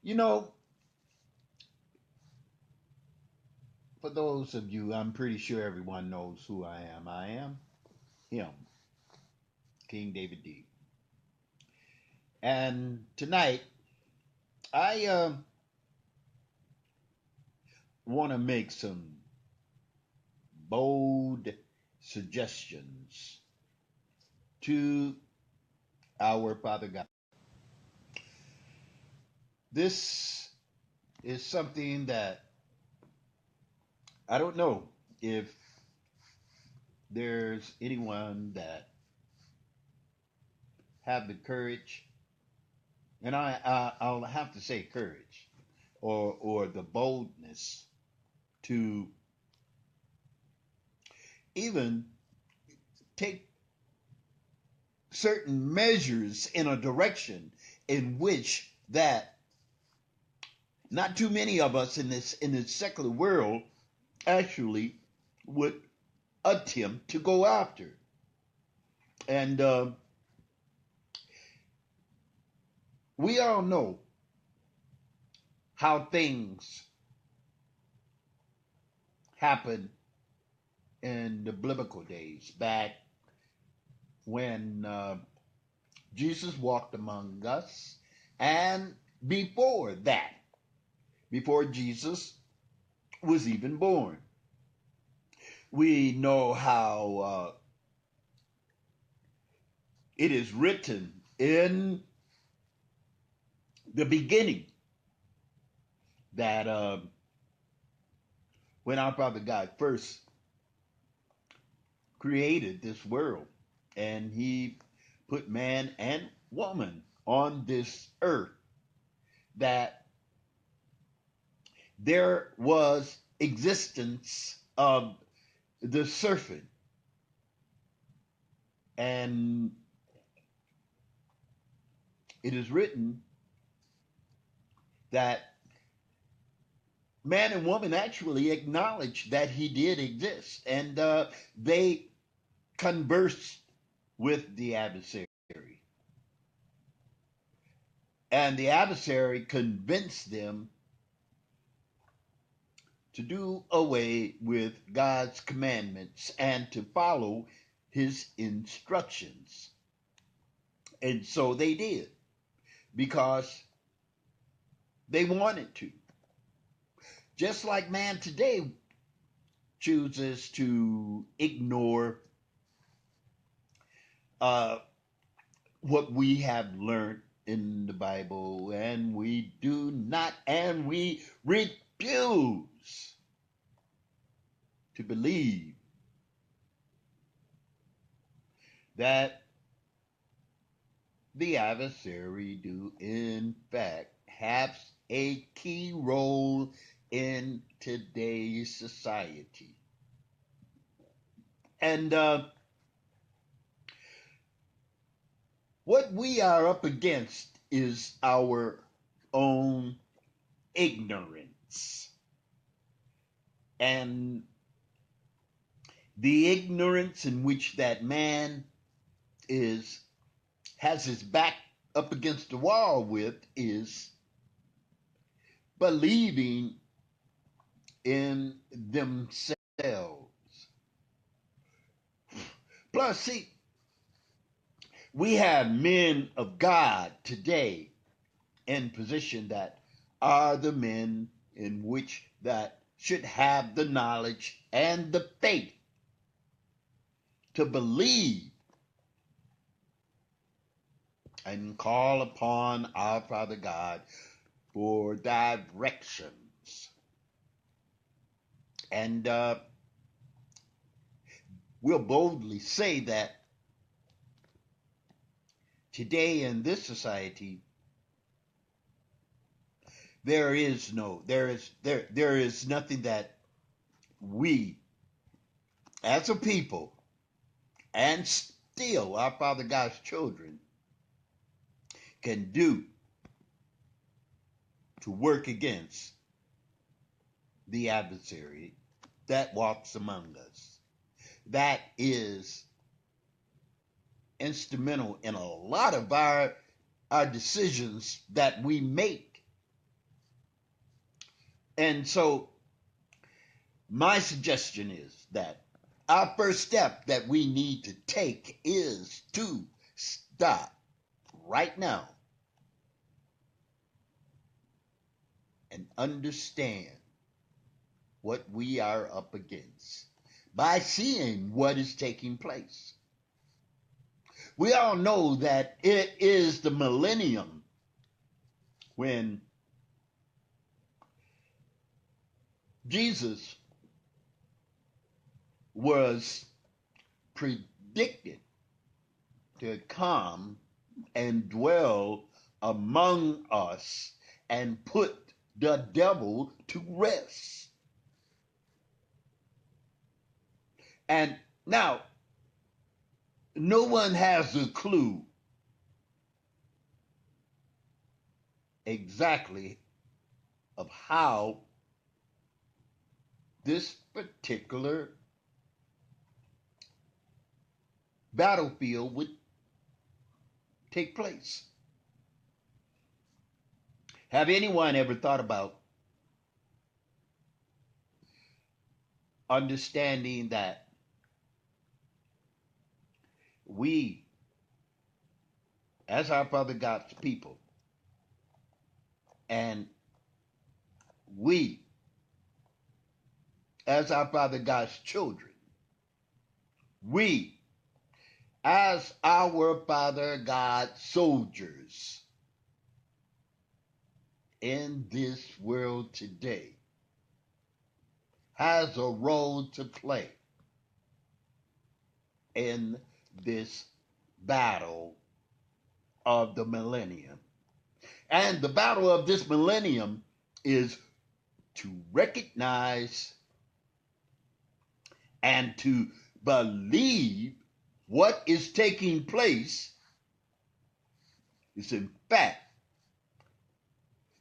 You know, for those of you, I'm pretty sure everyone knows who I am. I am him, King David D. And tonight, I want to make some bold suggestions to our Father God. This is something that I don't know if there's anyone that have the courage, and I'll have to say courage, or the boldness to even take certain measures in a direction in which that not too many of us in this secular world actually would attempt to go after. And we all know how things happen in the biblical days, back when Jesus walked among us, and before that, before Jesus was even born. We know how it is written in the beginning that when our Father God first created this world and he put man and woman on this earth, that there was existence of the serpent, and it is written that man and woman actually acknowledged that he did exist, and they conversed with the adversary. And the adversary convinced them to do away with God's commandments and to follow his instructions. And so they did, because they wanted to. Just like man today chooses to ignore uh, what we have learned in the Bible, and we do not, and we refuse to believe that the adversary do in fact have a key role in today's society. And what we are up against is our own ignorance. And the ignorance in which that man is has his back up against the wall with is believing in themselves. Plus, see, we have men of God today in position that are the men in which that should have the knowledge and the faith to believe and call upon our Father God for directions. And we'll boldly say that today in this society, there is nothing that we as a people, and still our Father God's children, can do to work against the adversary that walks among us. That is instrumental in a lot of our decisions that we make And so my suggestion is that our first step that we need to take is to stop right now and understand what we are up against by seeing what is taking place. We all know that it is the millennium when Jesus was predicted to come and dwell among us and put the devil to rest. And now, no one has a clue exactly of how this particular battlefield would take place. Have anyone ever thought about understanding that we, as our Father God's people, and we, as our Father God's children, we, as our Father God's soldiers in this world today, has a role to play in this battle of the millennium. And the battle of this millennium is to recognize and to believe what is taking place is in fact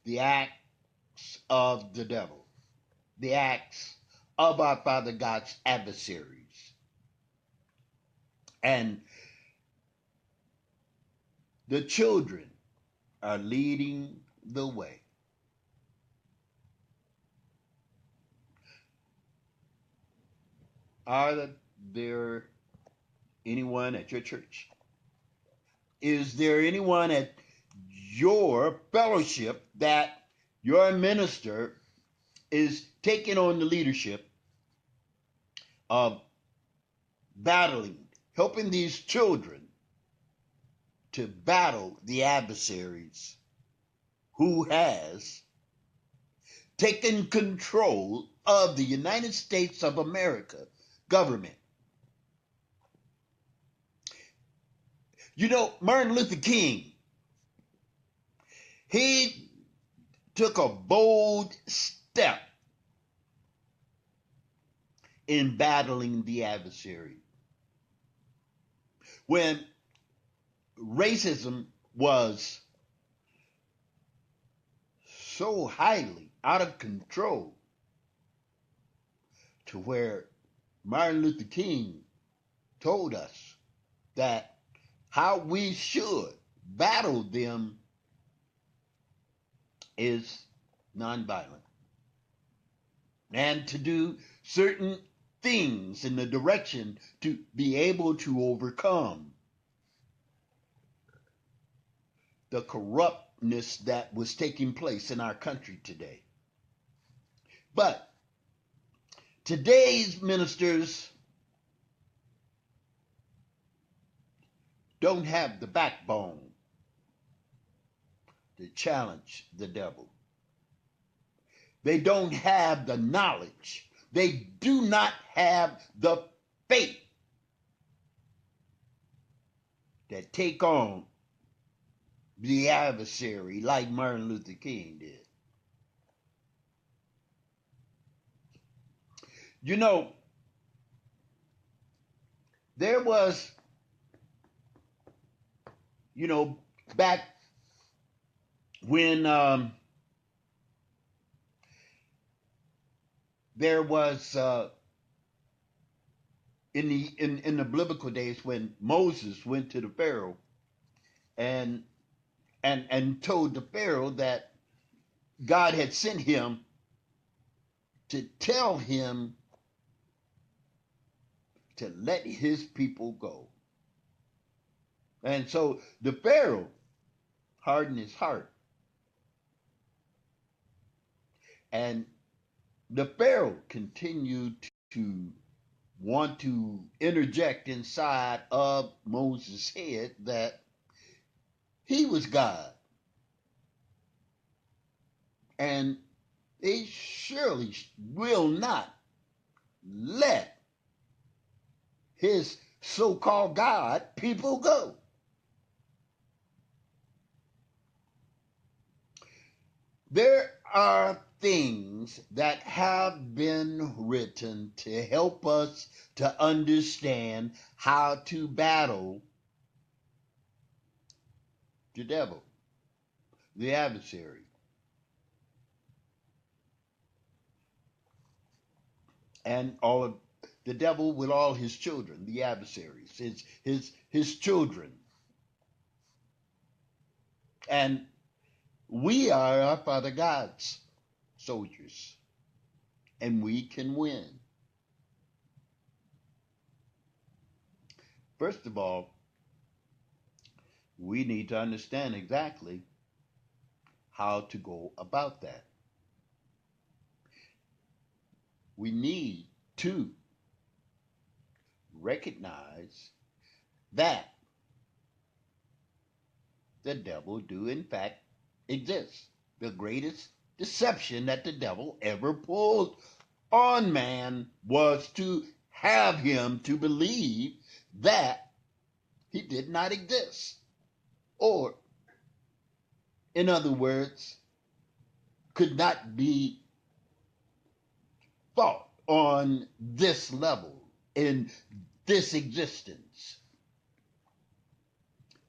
the acts of the devil, the acts of our Father God's adversaries. And the children are leading the way. Are there anyone at your church? Is there anyone at your fellowship that your minister is taking on the leadership of battling, helping these children to battle the adversaries who has taken control of the United States of America government? You know, Martin Luther King, he took a bold step in battling the adversary. When racism was so highly out of control to where Martin Luther King told us that how we should battle them is nonviolent, and to do certain things in the direction to be able to overcome the corruptness that was taking place in our country today. But today's ministers don't have the backbone to challenge the devil. They don't have the knowledge. They do not have the faith that take on the adversary like Martin Luther King did. You know, there was, back when there was in the biblical days when Moses went to the Pharaoh and told the Pharaoh that God had sent him to tell him to let his people go. And so the Pharaoh hardened his heart. And the Pharaoh continued to want to interject inside of Moses' head that he was God. And he surely will not let his so-called God people go. There are things that have been written to help us to understand how to battle the devil, the adversary. And all of the devil with all his children, the adversaries, his children. And we are our Father God's soldiers, and we can win. First of all, we need to understand exactly how to go about that. We need to recognize that the devil do in fact exist. The greatest deception that the devil ever pulled on man was to have him to believe that he did not exist. Or, in other words, could not be thought on this level, in this existence.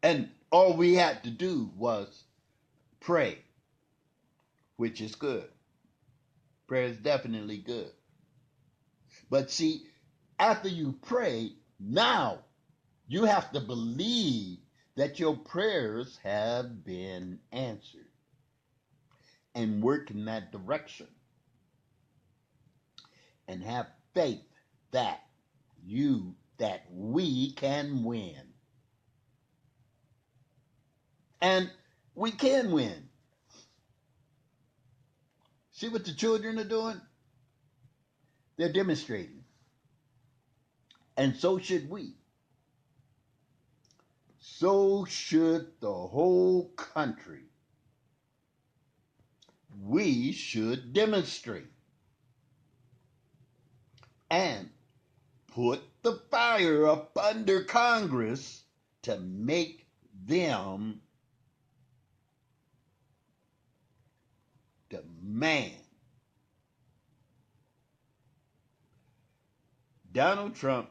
And all we had to do was pray, which is good. Prayer is definitely good. But see, after you pray, now you have to believe that your prayers have been answered and work in that direction. And have faith that we can win. And we can win. See what the children are doing? They're demonstrating. And so should we. So should the whole country. We should demonstrate. And put the fire up under Congress to make them demand. Donald Trump,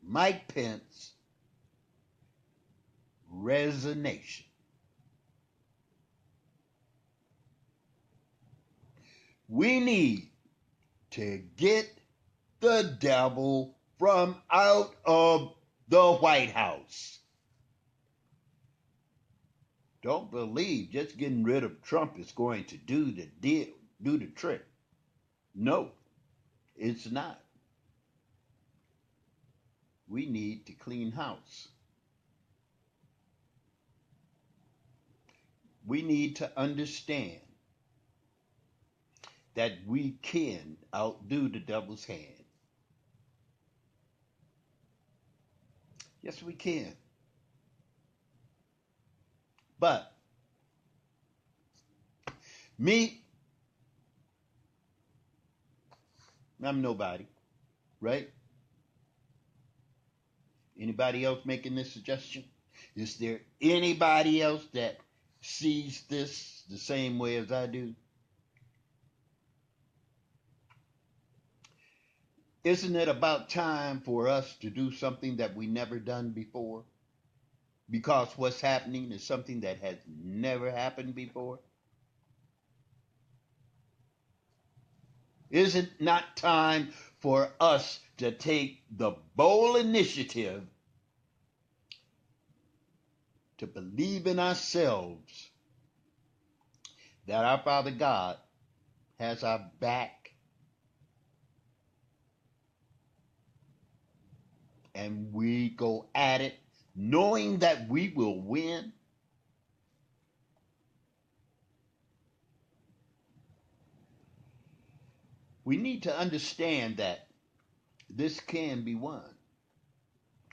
Mike Pence, resignation. We need to get the devil from out of the White House. Don't believe just getting rid of Trump is going to do the deal, do the trick. No, it's not. We need to clean house. We need to understand that we can outdo the devil's hand. Yes, we can. But me, I'm nobody, right? Anybody else making this suggestion? Is there anybody else that sees this the same way as I do? Isn't it about time for us to do something that we never done before? Because what's happening is something that has never happened before? Is it not time for us to take the bold initiative to believe in ourselves that our Father God has our back, and we go at it knowing that we will win, we need to understand that this can be won.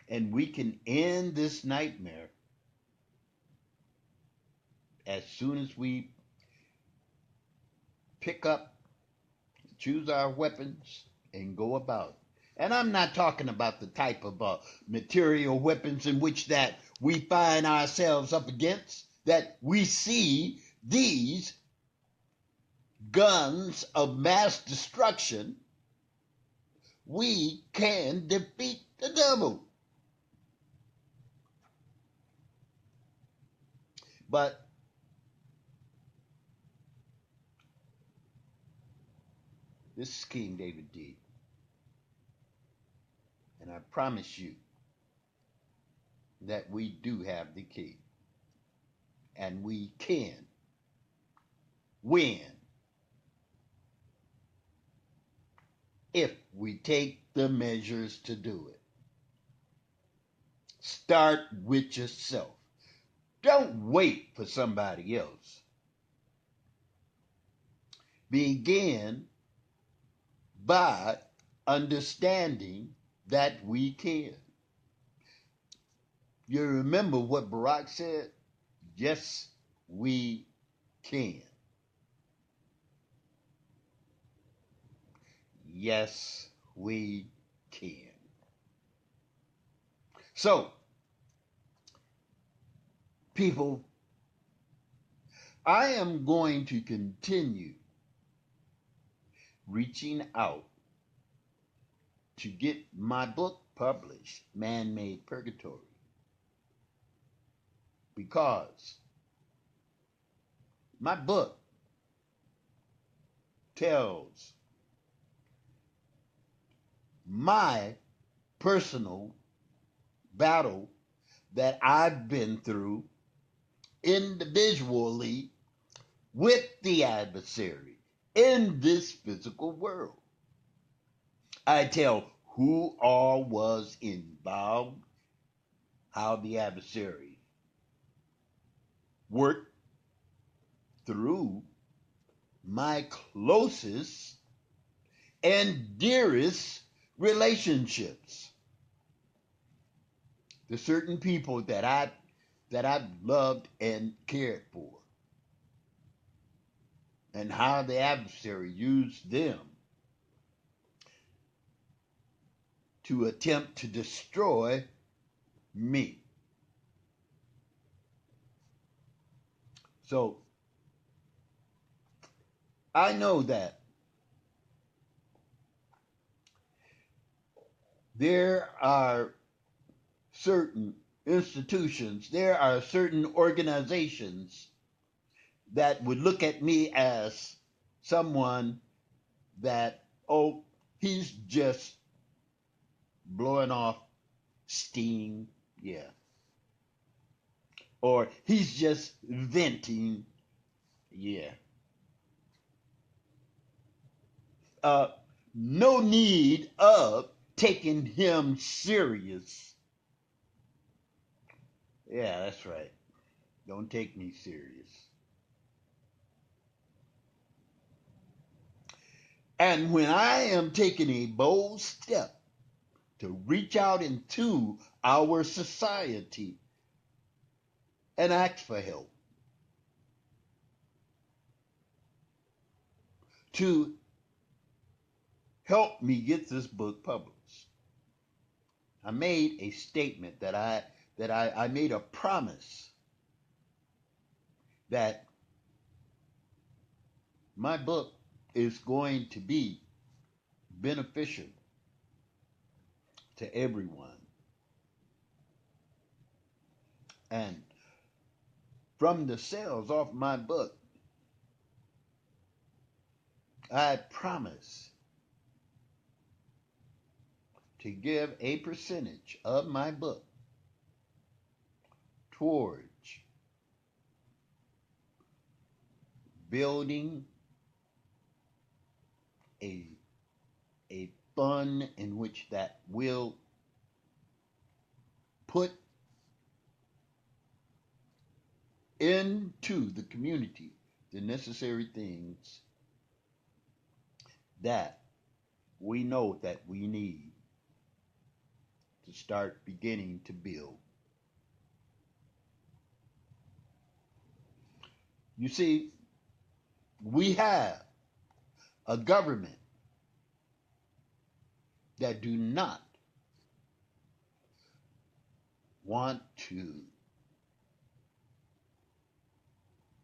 And we can end this nightmare as soon as we pick up, choose our weapons, and go about. And I'm not talking about the type of material weapons in which that we find ourselves up against, that we see these guns of mass destruction. We can defeat the devil. But this is King David D. And I promise you that we do have the key. And we can win if we take the measures to do it. Start with yourself. Don't wait for somebody else. Begin by understanding that we can. You remember what Barack said? Yes, we can. Yes, we can. So, people, I am going to continue reaching out to get my book published, Man-Made Purgatory, because my book tells my personal battle that I've been through individually with the adversary in this physical world. I tell who all was involved, how the adversary worked through my closest and dearest relationships. The certain people that I've loved and cared for, and how the adversary used them to attempt to destroy me. So I know that there are certain institutions, there are certain organizations that would look at me as someone that, oh, he's just blowing off steam, yeah. Or he's just venting, yeah. No need of taking him serious. Yeah, that's right. Don't take me serious. And when I am taking a bold step to reach out into our society and ask for help, to help me get this book published, I made a statement that I made a promise that my book is going to be beneficial to everyone. And from the sales of my book, I promise to give a percentage of my book towards building a a fund in which that will put into the community the necessary things that we know that we need to start beginning to build. You see, we have a government that do not want to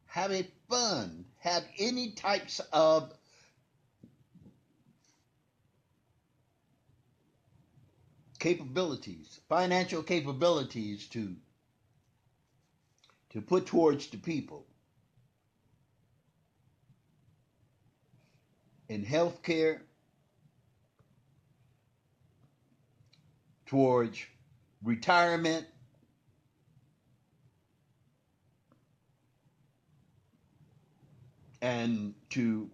have a fund, have any types of capabilities, financial capabilities to put towards the people in healthcare, towards retirement, and to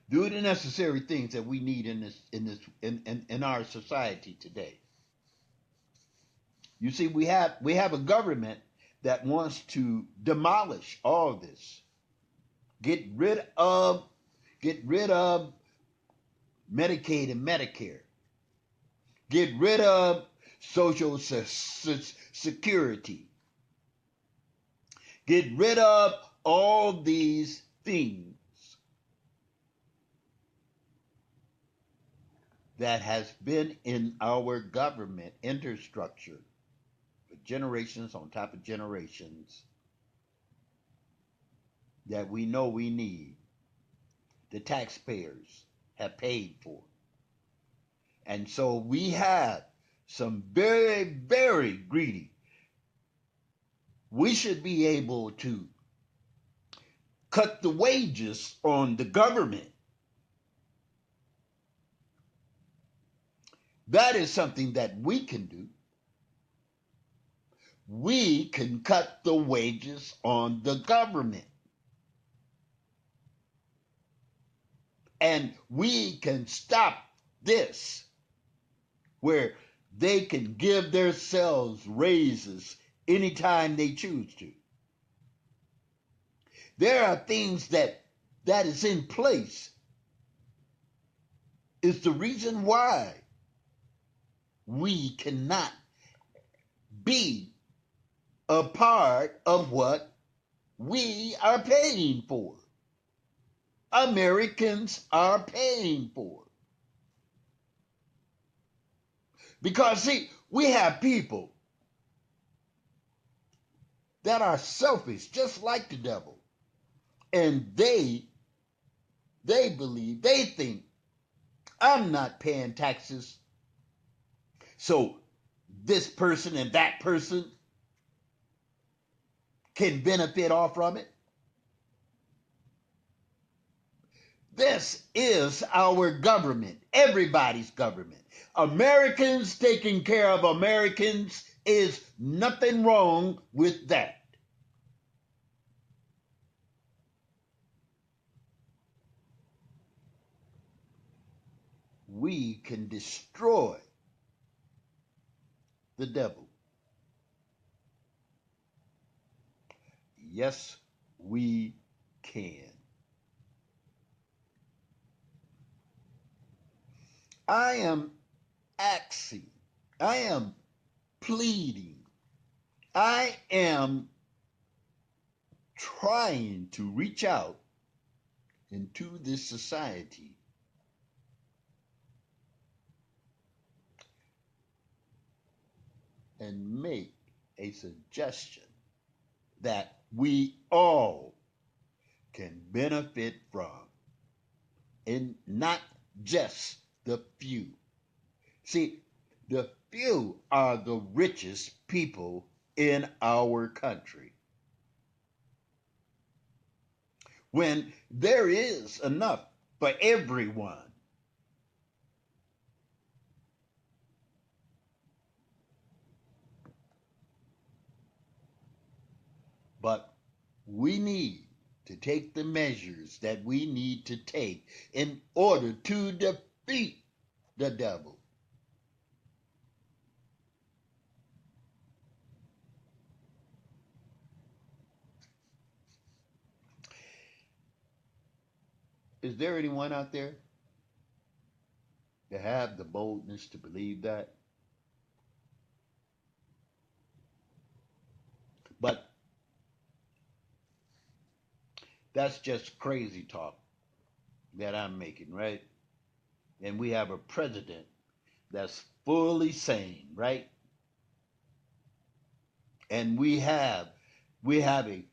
do the necessary things that we need in our society today. You see, we have a government that wants to demolish all this, get rid of Medicaid and Medicare, get rid of Social Security, get rid of all these things that has been in our government infrastructure for generations on top of generations that we know we need. The taxpayers have paid for. And so we have some very, very greedy. We should be able to cut the wages on the government. That is something that we can do. We can cut the wages on the government. And we can stop this, where they can give themselves raises anytime they choose to. There are things that is in place. Is the reason why we cannot be a part of what we are paying for. Americans are paying for. Because, see, we have people that are selfish, just like the devil. And they believe, they think, I'm not paying taxes, so this person and that person can benefit off from it. This is our government, everybody's government. Americans taking care of Americans is nothing wrong with that. We can destroy the devil. Yes, we can. I am asking, I am pleading, I am trying to reach out into this society and make a suggestion that we all can benefit from, and not just the few. See, the few are the richest people in our country. When there is enough for everyone, but we need to take the measures that we need to take in order to defeat the devil. Is there anyone out there that have the boldness to believe that? But that's just crazy talk that I'm making, right? And we have a president that's fully sane, right? And we have a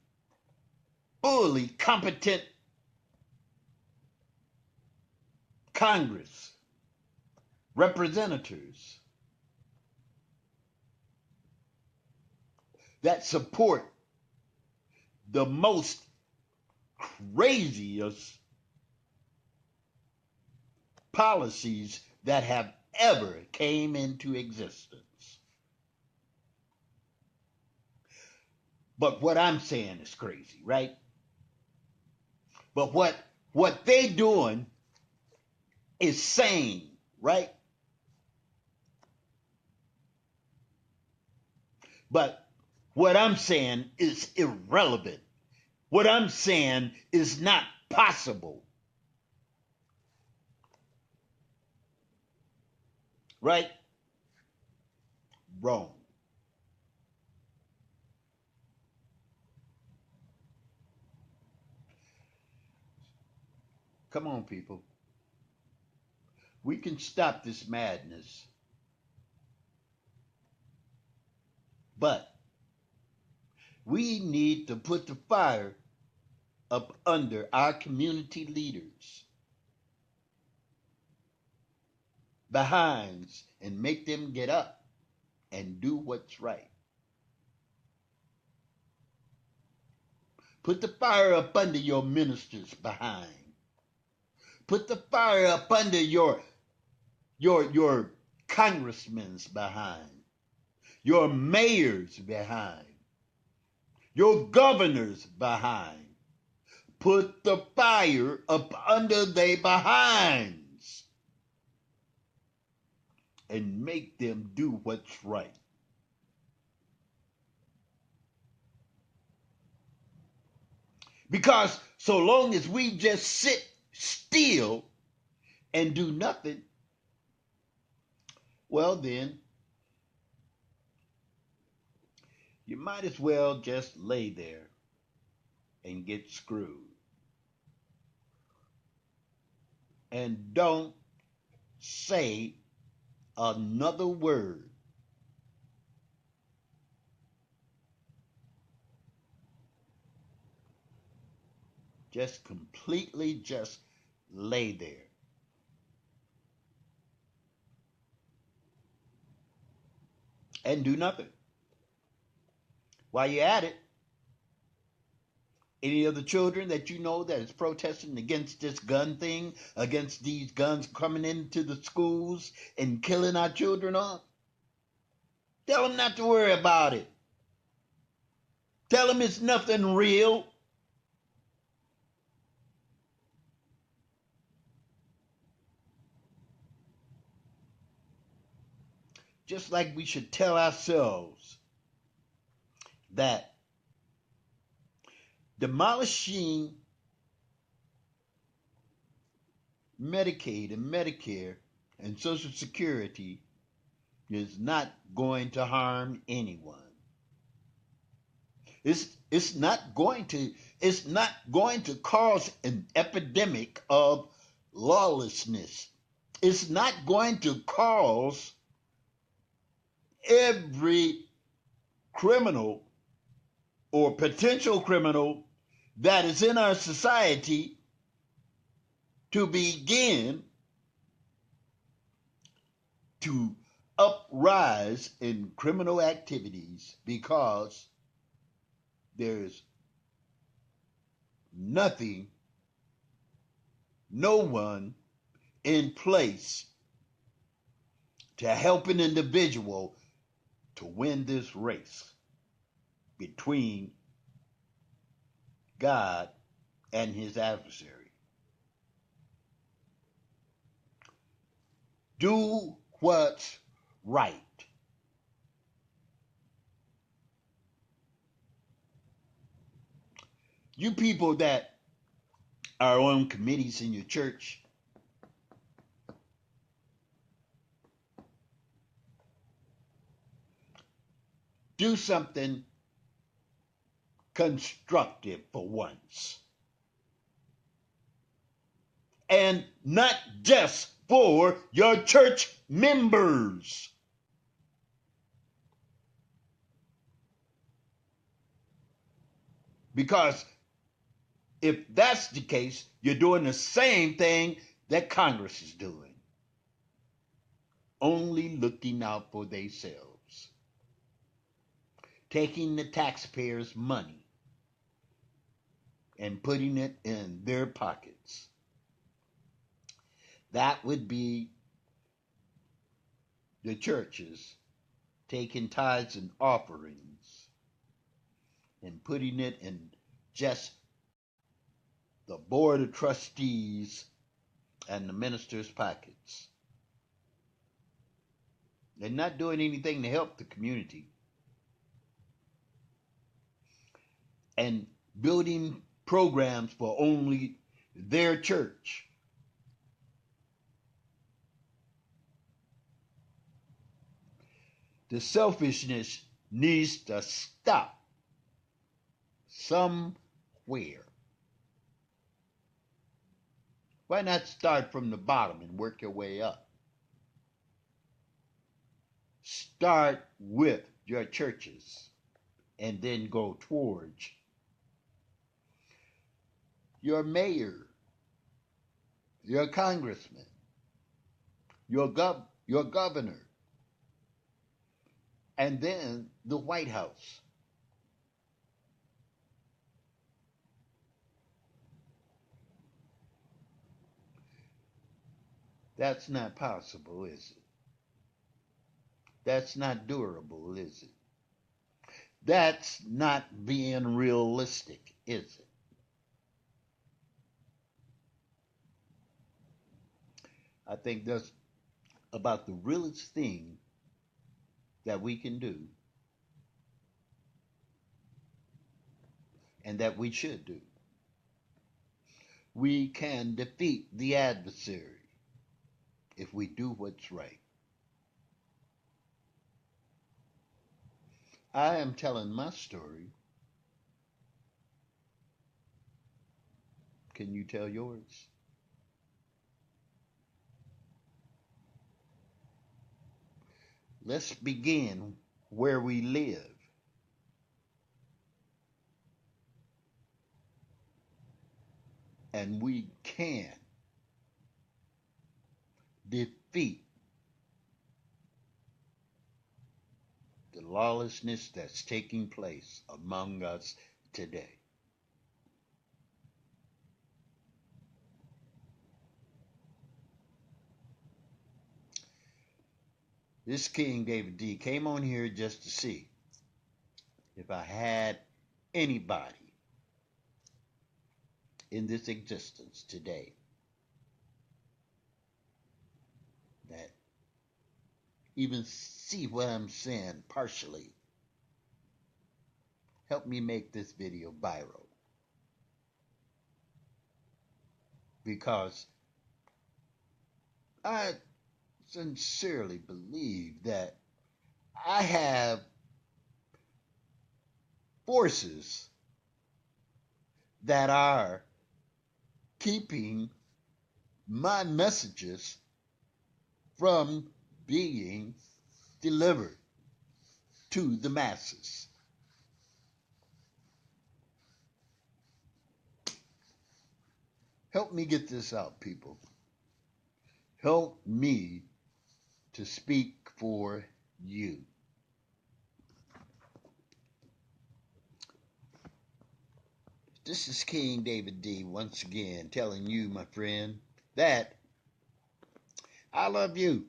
fully competent Congress, representatives that support the most craziest policies that have ever came into existence. But what I'm saying is crazy, right? But what they doing is sane, right? But what I'm saying is irrelevant. What I'm saying is not possible. Right? Wrong. Come on, people. We can stop this madness. But we need to put the fire up under our community leaders' behinds and make them get up and do what's right. Put the fire up under your ministers' behind. Put the fire up under your congressmen's behind, your mayors behind, your governors behind. Put the fire up under their behinds and make them do what's right. Because so long as we just sit still and do nothing, well then, you might as well just lay there and get screwed. And don't say another word. Just completely just lay there. And do nothing. While you're at it, any of the children that you know that is protesting against this gun thing, against these guns coming into the schools and killing our children off, tell them not to worry about it. Tell them it's nothing real. Just like we should tell ourselves that demolishing Medicaid and Medicare and Social Security is not going to harm anyone. It's not going to cause an epidemic of lawlessness. It's not going to cause every criminal or potential criminal that is in our society to begin to uprise in criminal activities because there's nothing, no one in place to help an individual to win this race between God and his adversary. Do what's right. You people that are on committees in your church, do something constructive for once. And not just for your church members. Because if that's the case, you're doing the same thing that Congress is doing, only looking out for themselves, taking the taxpayers' money and putting it in their pockets. That would be the churches taking tithes and offerings and putting it in just the board of trustees and the ministers' pockets. They're not doing anything to help the community. And building programs for only their church. The selfishness needs to stop somewhere. Why not start from the bottom and work your way up? Start with your churches and then go towards your mayor, your congressman, your governor, and then the White House. That's not possible, is it? That's not durable, is it? That's not being realistic, is it? I think that's about the realest thing that we can do and that we should do. We can defeat the adversary if we do what's right. I am telling my story. Can you tell yours? Let's begin where we live. And we can defeat the lawlessness that's taking place among us today. This King David D came on here just to see if I had anybody in this existence today that even see what I'm saying partially. Help me make this video viral. Because I sincerely believe that I have forces that are keeping my messages from being delivered to the masses. Help me get this out, people. Help me to speak for you. This is King David D once again telling you, my friend, that I love you.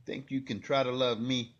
Think you can try to love me?